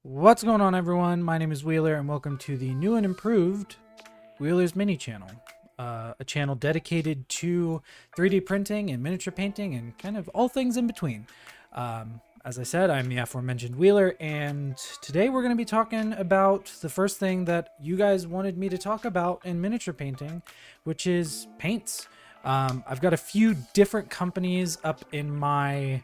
What's going on, everyone? My name is Wheeler and welcome to the new and improved Wheeler's Mini Channel, a channel dedicated to 3D printing and miniature painting and kind of all things in between. As I said, I'm the aforementioned Wheeler, and today we're going to be talking about the first thing that you guys wanted me to talk about in miniature painting, which is paints. I've got a few different companies up in my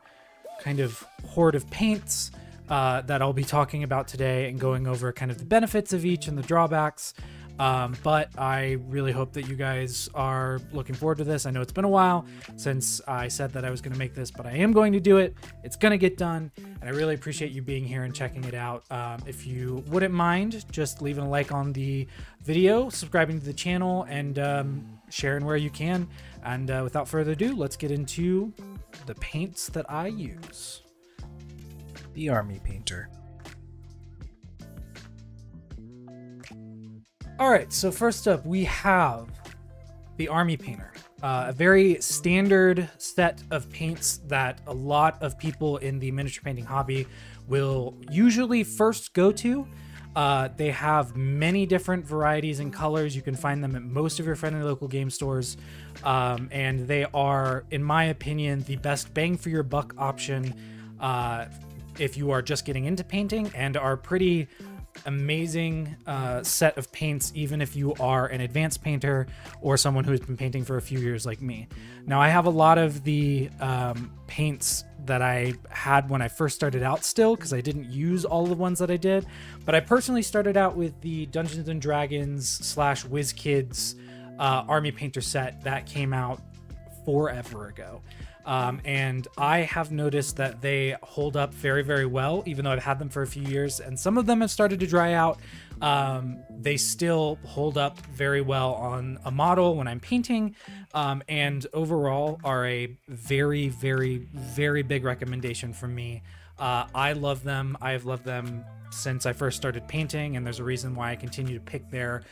kind of hoard of paints that I'll be talking about today and going over kind of the benefits of each and the drawbacks. But I really hope that you guys are looking forward to this. I know it's been a while since I said that I was going to make this, but I am going to do it. It's going to get done, and I really appreciate you being here and checking it out. If you wouldn't mind just leaving a like on the video, subscribing to the channel, and sharing where you can. And without further ado, let's get into the paints that I use. The Army Painter. All right, so first up we have the Army Painter, a very standard set of paints that a lot of people in the miniature painting hobby will usually first go to. They have many different varieties and colors. You can find them at most of your friendly local game stores, and they are, in my opinion, the best bang for your buck option if you are just getting into painting, and are pretty amazing set of paints even if you are an advanced painter or someone who's been painting for a few years like me. Now, I have a lot of the paints that I had when I first started out still, because I didn't use all the ones that I did, but I personally started out with the Dungeons and Dragons / WizKids Army Painter set that came out forever ago. And I have noticed that they hold up very, very well, even though I've had them for a few years, and some of them have started to dry out. They still hold up very well on a model when I'm painting, and overall are a very, very, very big recommendation from me. I love them. I have loved them since I first started painting, and there's a reason why I continue to pick their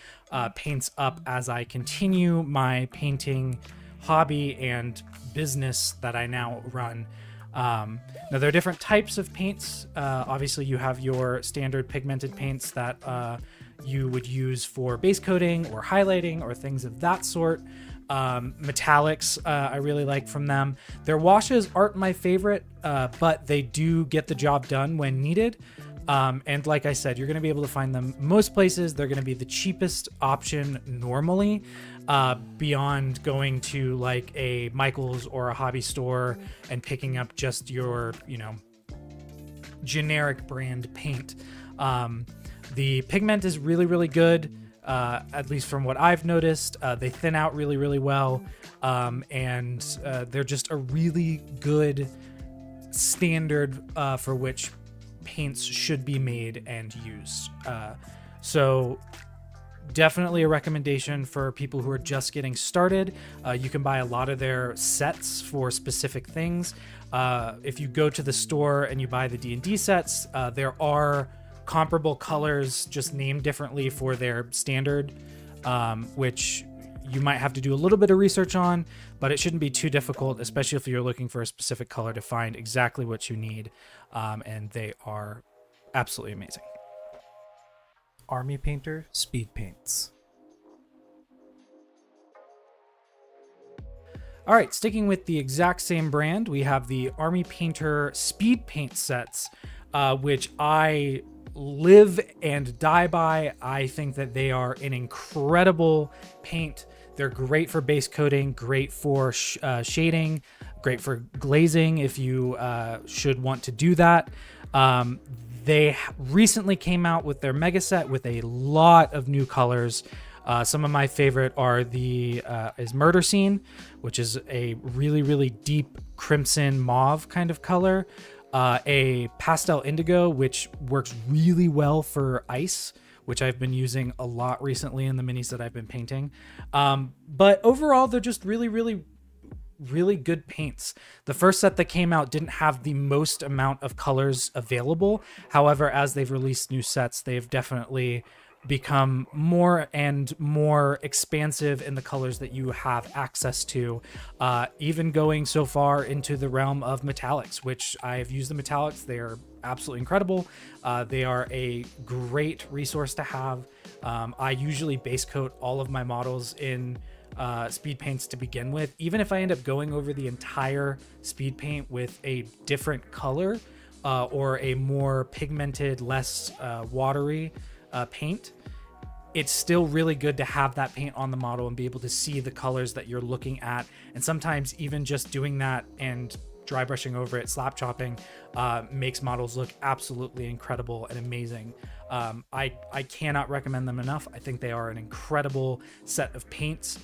paints up as I continue my painting hobby and business that I now run. Now, there are different types of paints. Obviously, you have your standard pigmented paints that you would use for base coating or highlighting or things of that sort. Metallics I really like from them. Their washes aren't my favorite, but they do get the job done when needed. And like I said, you're going to be able to find them most places. They're going to be the cheapest option normally, beyond going to like a Michael's or a hobby store and picking up just your, generic brand paint. The pigment is really, really good, at least from what I've noticed. They thin out really, really well, and they're just a really good standard for which paints should be made and used. So definitely a recommendation for people who are just getting started. You can buy a lot of their sets for specific things. If you go to the store and you buy the D&D sets, there are comparable colors just named differently for their standard, which you might have to do a little bit of research on, but it shouldn't be too difficult, especially if you're looking for a specific color, to find exactly what you need. And they are absolutely amazing. Army Painter Speed Paints. All right, sticking with the exact same brand, we have the Army Painter Speed Paint sets, which I live and die by. I think that they are an incredible paint. They're great for base coating, great for shading, great for glazing if you should want to do that. They recently came out with their mega set with a lot of new colors. Some of my favorite are the is Murder Scene, which is a really, really deep crimson mauve kind of color. A Pastel Indigo, which works really well for ice, which I've been using a lot recently in the minis that I've been painting. But overall, they're just really, really, really good paints. The first set that came out didn't have the most amount of colors available. However, as they've released new sets, they've definitely become more and more expansive in the colors that you have access to, even going so far into the realm of metallics, which I've used the metallics. They are absolutely incredible. They are a great resource to have. I usually base coat all of my models in speed paints to begin with. Even if I end up going over the entire speed paint with a different color or a more pigmented, less watery paint, it's still really good to have that paint on the model and be able to see the colors that you're looking at. And sometimes even just doing that and dry brushing over it, slap chopping, makes models look absolutely incredible and amazing. I cannot recommend them enough. I think they are an incredible set of paints.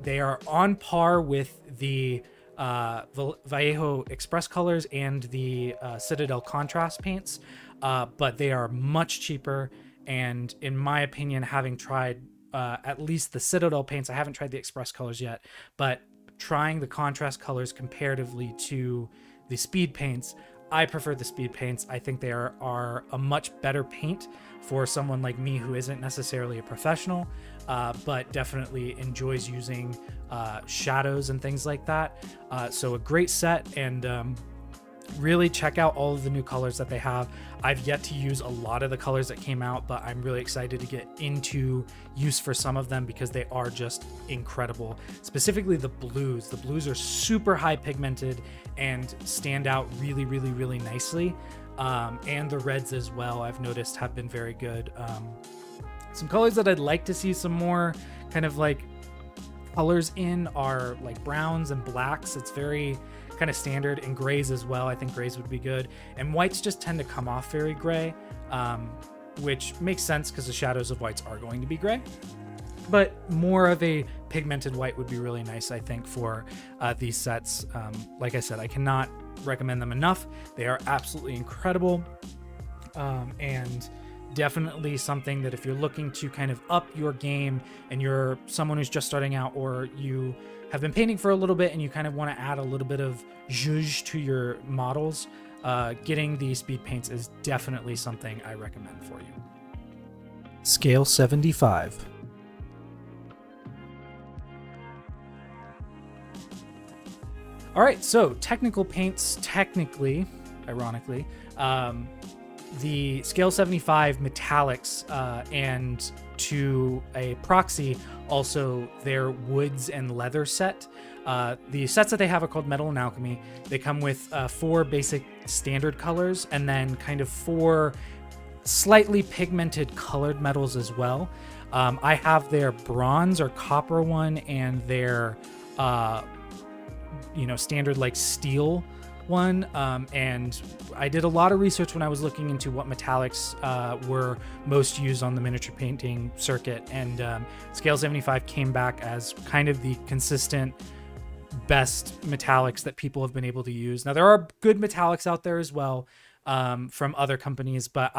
They are on par with the Vallejo Express colors and the Citadel contrast paints, but they are much cheaper. And in my opinion, having tried at least the Citadel paints, I haven't tried the Express colors yet, but trying the contrast colors comparatively to the speed paints, I prefer the speed paints. I think they are a much better paint for someone like me who isn't necessarily a professional, but definitely enjoys using shadows and things like that. So a great set, and really check out all of the new colors that they have. I've yet to use a lot of the colors that came out, but I'm really excited to get into use for some of them because they are just incredible. Specifically the blues. The blues are super high pigmented and stand out really, really, really nicely. And the reds as well, I've noticed, have been very good. Some colors that I'd like to see some more kind of like colors in are like browns and blacks. It's very kind of standard, and grays as well. I think grays would be good, and whites just tend to come off very gray, which makes sense because the shadows of whites are going to be gray, but more of a pigmented white would be really nice, I think, for these sets. Like I said, I cannot recommend them enough. They are absolutely incredible, and definitely something that if you're looking to kind of up your game and you're someone who's just starting out, or you have been painting for a little bit and you kind of want to add a little bit of zhuzh to your models, getting the speed paints is definitely something I recommend for you. Scale 75. All right, so technical paints, ironically, the Scale 75 metallics, and to a proxy, also their woods and leather set. The sets that they have are called Metal and Alchemy. They come with 4 basic standard colors and then kind of 4 slightly pigmented colored metals as well. I have their bronze or copper one and their standard like steel one, and I did a lot of research when I was looking into what metallics were most used on the miniature painting circuit, and Scale 75 came back as kind of the consistent best metallics that people have been able to use. Now there are good metallics out there as well from other companies, but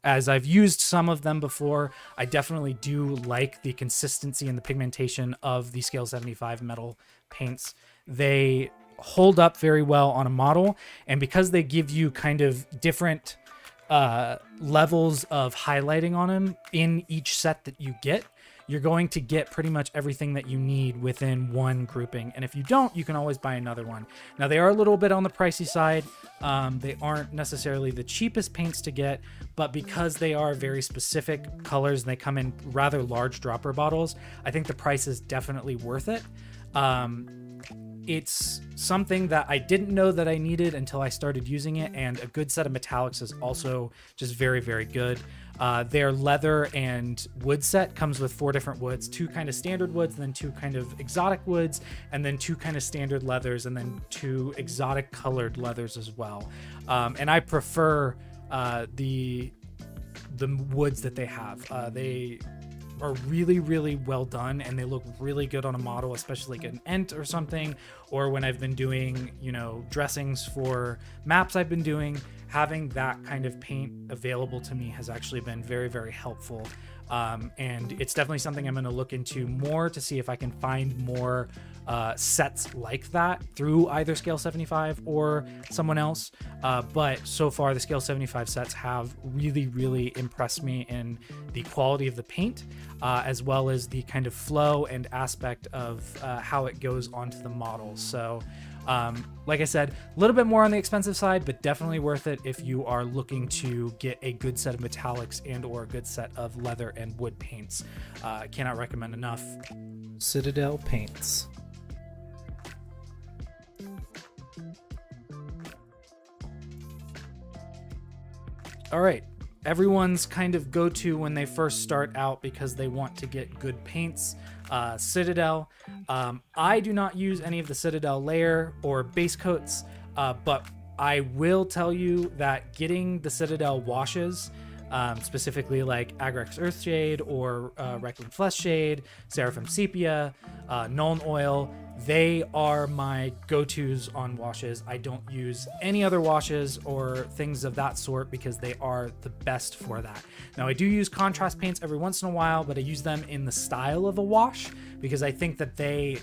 as I've used some of them before, I definitely do like the consistency and the pigmentation of the Scale 75 metal paints. They hold up very well on a model, and because they give you kind of different levels of highlighting on them in each set that you get, you're going to get pretty much everything that you need within one grouping. And if you don't, you can always buy another one. Now they are a little bit on the pricey side. They aren't necessarily the cheapest paints to get, but because they are very specific colors and they come in rather large dropper bottles, I think the price is definitely worth it. It's something that I didn't know that I needed until I started using it, and a good set of metallics is also just very, very good. Their leather and wood set comes with 4 different woods, 2 kind of standard woods, and then 2 kind of exotic woods, and then 2 kind of standard leathers, and then 2 exotic colored leathers as well. And I prefer the woods that they have. They are really, really well done, and they look really good on a model, especially like an Ent or something, or when I've been doing, dressings for maps I've been doing. Having that kind of paint available to me has actually been very, very helpful. And it's definitely something I'm going to look into more to see if I can find more sets like that through either Scale 75 or someone else. But so far, the Scale 75 sets have really, really impressed me in the quality of the paint, as well as the kind of flow and aspect of how it goes onto the model. So like I said, a little bit more on the expensive side, but definitely worth it if you are looking to get a good set of metallics and or a good set of leather and wood paints. Cannot recommend enough. Citadel Paints. All right, everyone's kind of go-to when they first start out because they want to get good paints. Citadel. I do not use any of the Citadel layer or base coats, but I will tell you that getting the Citadel washes, specifically like Agrax Earthshade or Requiem Fleshshade, Seraphim Sepia, Nuln Oil, they are my go-tos on washes. I don't use any other washes or things of that sort because they are the best for that. Now, I do use contrast paints every once in a while, but I use them in the style of a wash because I think that they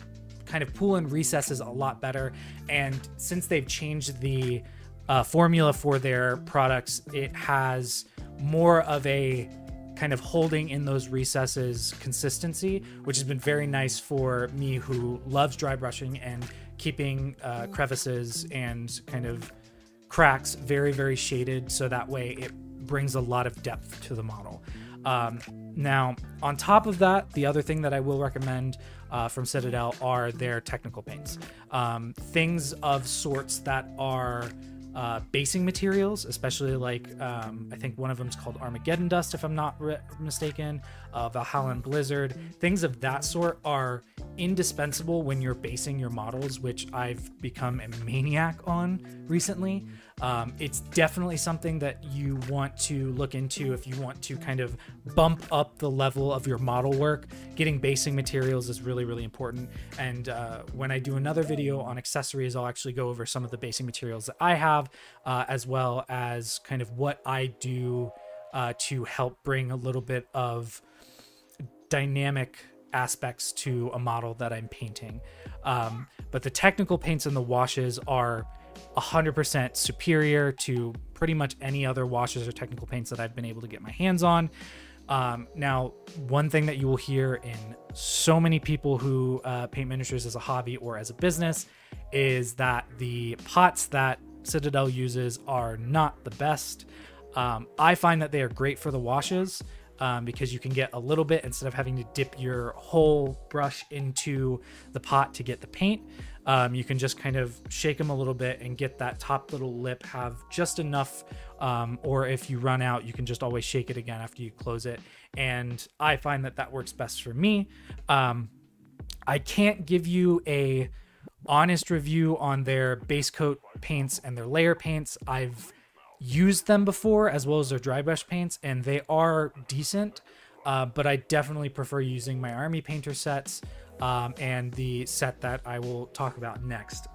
kind of pull in recesses a lot better. And since they've changed the formula for their products, it has more of a kind of holding in those recesses consistency, which has been very nice for me who loves dry brushing and keeping crevices and kind of cracks very, very shaded, so that way it brings a lot of depth to the model. Now, on top of that, the other thing that I will recommend from Citadel are their technical paints. Things of sorts that are basing materials, especially like I think one of them is called Armageddon Dust, if I'm not mistaken, Valhalla Blizzard. Things of that sort are indispensable when you're basing your models, which I've become a maniac on recently. It's definitely something that you want to look into if you want to kind of bump up the level of your model work. Getting basing materials is really, really important. And when I do another video on accessories, I'll actually go over some of the basing materials that I have, as well as kind of what I do to help bring a little bit of dynamic aspects to a model that I'm painting. But the technical paints and the washes are 100% superior to pretty much any other washes or technical paints that I've been able to get my hands on. Now, one thing that you will hear in so many people who paint miniatures as a hobby or as a business is that the pots that Citadel uses are not the best. I find that they are great for the washes because you can get a little bit instead of having to dip your whole brush into the pot to get the paint. You can just kind of shake them a little bit and get that top little lip have just enough, or if you run out, you can just always shake it again after you close it. And I find that that works best for me. I can't give you a honest review on their base coat paints and their layer paints. I've used them before, as well as their dry brush paints, and they are decent, but I definitely prefer using my army painter sets and the set that I will talk about next.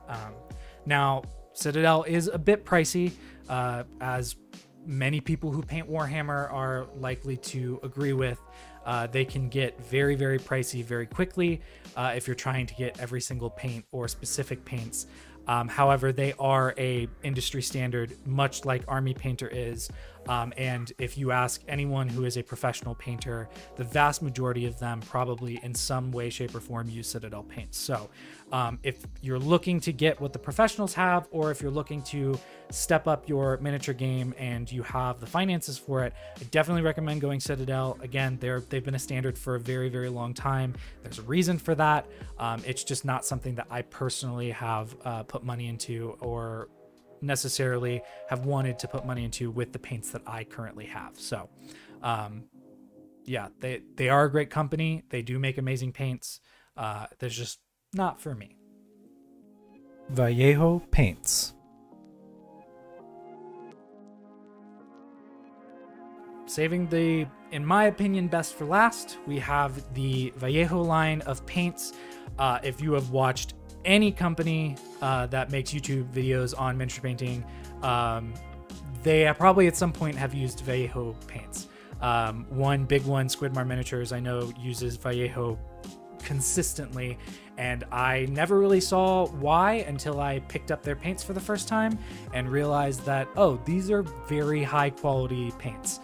Now, Citadel is a bit pricey, as many people who paint Warhammer are likely to agree with. They can get very, very pricey very quickly if you're trying to get every single paint or specific paints. However, they are a industry standard, much like Army Painter is. And if you ask anyone who is a professional painter, the vast majority of them probably in some way, shape, or form use Citadel paints. So if you're looking to get what the professionals have, or if you're looking to step up your miniature game and you have the finances for it, I definitely recommend going Citadel. Again, they've been a standard for a very, very long time. There's a reason for that. It's just not something that I personally have put money into or necessarily have wanted to put money into with the paints that I currently have. So yeah, they are a great company. They do make amazing paints. There's just not for me. Vallejo Paints. Saving the, in my opinion, best for last, we have the Vallejo line of paints. If you have watched any company that makes YouTube videos on miniature painting, they probably at some point have used Vallejo paints. One big one, Squidmar Miniatures, I know uses Vallejo consistently, and I never really saw why until I picked up their paints for the first time and realized that, oh, these are very high quality paints.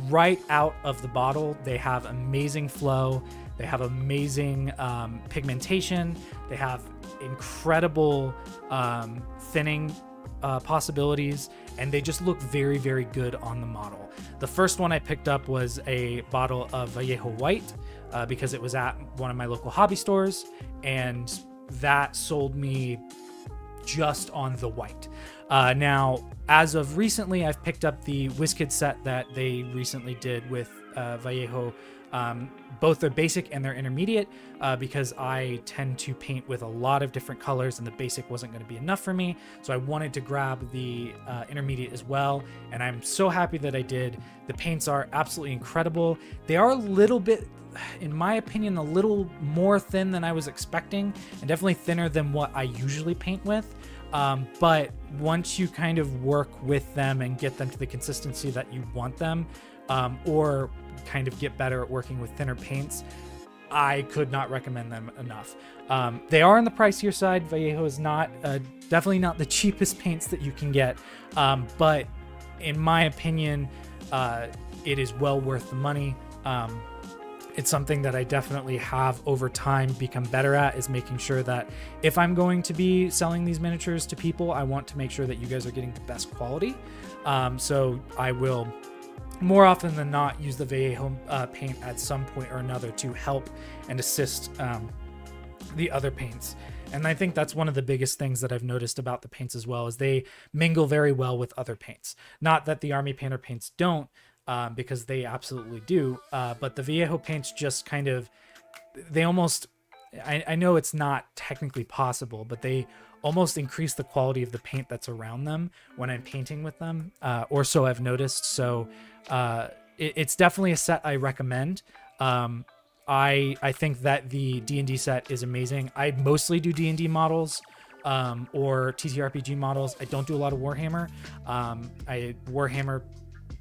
Right out of the bottle, they have amazing flow, they have amazing pigmentation, they have incredible thinning possibilities, and they just look very, very good on the model. The first one I picked up was a bottle of Vallejo White because it was at one of my local hobby stores, and that sold me just on the white. Now, as of recently, I've picked up the WizKids set that they recently did with Vallejo, both their basic and their intermediate, because I tend to paint with a lot of different colors and the basic wasn't going to be enough for me. So I wanted to grab the intermediate as well, and I'm so happy that I did. The paints are absolutely incredible. They are a little bit, in my opinion, a little more thin than I was expecting, and definitely thinner than what I usually paint with. But once you kind of work with them and get them to the consistency that you want them, or kind of get better at working with thinner paints, I could not recommend them enough. They are on the pricier side. Vallejo is not definitely not the cheapest paints that you can get, but in my opinion, it is well worth the money. It's something that I definitely have over time become better at, is making sure that if I'm going to be selling these miniatures to people, I want to make sure that you guys are getting the best quality. So I will more often than not use the Vallejo paint at some point or another to help and assist the other paints. And I think that's one of the biggest things that I've noticed about the paints as well, is they mingle very well with other paints. Not that the Army Painter paints don't, because they absolutely do, but the Vallejo paints just kind of, they almost, I know it's not technically possible, but they almost increase the quality of the paint that's around them when I'm painting with them, or so I've noticed. So it's definitely a set I recommend. I think that the D&D set is amazing. I mostly do D&D models, or TTRPG models. I don't do a lot of Warhammer. Warhammer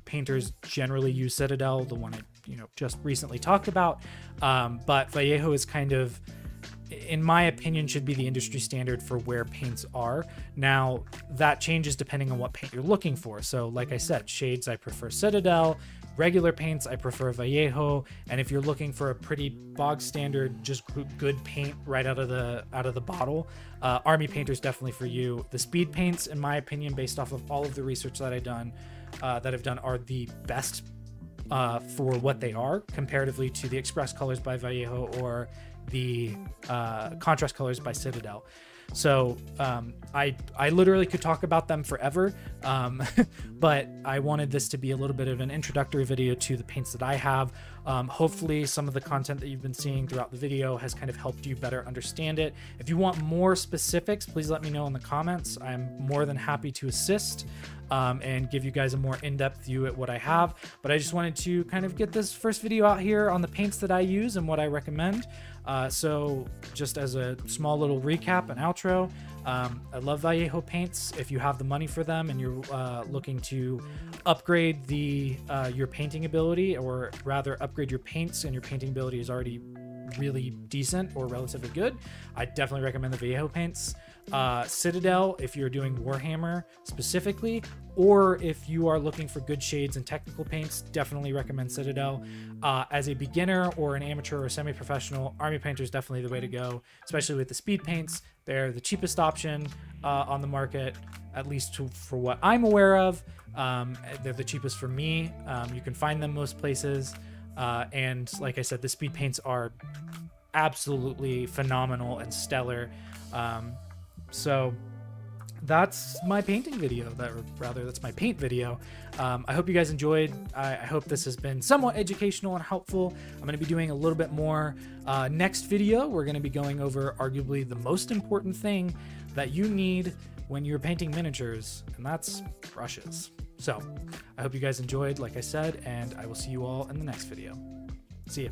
painters generally use Citadel, the one I just recently talked about, but Vallejo is kind of, in my opinion, should be the industry standard for where paints are. Now, that changes depending on what paint you're looking for. So like I said, shades, I prefer Citadel. Regular paints, I prefer Vallejo. And if you're looking for a pretty bog standard, just good paint right out of the bottle, Army Painter's definitely for you. The speed paints, in my opinion, based off of all of the research that I've done, are the best for what they are comparatively to the Express Colors by Vallejo or the Contrast Colors by Citadel. So I literally could talk about them forever, but I wanted this to be a little bit of an introductory video to the paints that I have. Hopefully some of the content that you've been seeing throughout the video has kind of helped you better understand it. If you want more specifics, please let me know in the comments. I'm more than happy to assist and give you guys a more in-depth view at what I have. But I just wanted to kind of get this first video out here on the paints that I use and what I recommend. So just as a small little recap and outro, I love Vallejo paints. If you have the money for them and you're looking to upgrade your painting ability, or rather upgrade your paints and your painting ability is already really decent or relatively good, I definitely recommend the Vallejo paints. Citadel, if you're doing Warhammer specifically, or if you are looking for good shades and technical paints, definitely recommend Citadel. As a beginner or an amateur or semi-professional, Army Painter is definitely the way to go, especially with the speed paints. They're the cheapest option on the market, at least for what I'm aware of. They're the cheapest for me. You can find them most places. And like I said, the speed paints are absolutely phenomenal and stellar. So that's my painting video, that's my paint video. I hope you guys enjoyed. I hope this has been somewhat educational and helpful. I'm going to be doing a little bit more. Next video, we're going to be going over arguably the most important thing that you need when you're painting miniatures, and that's brushes. So I hope you guys enjoyed, like I said, and I will see you all in the next video. See ya.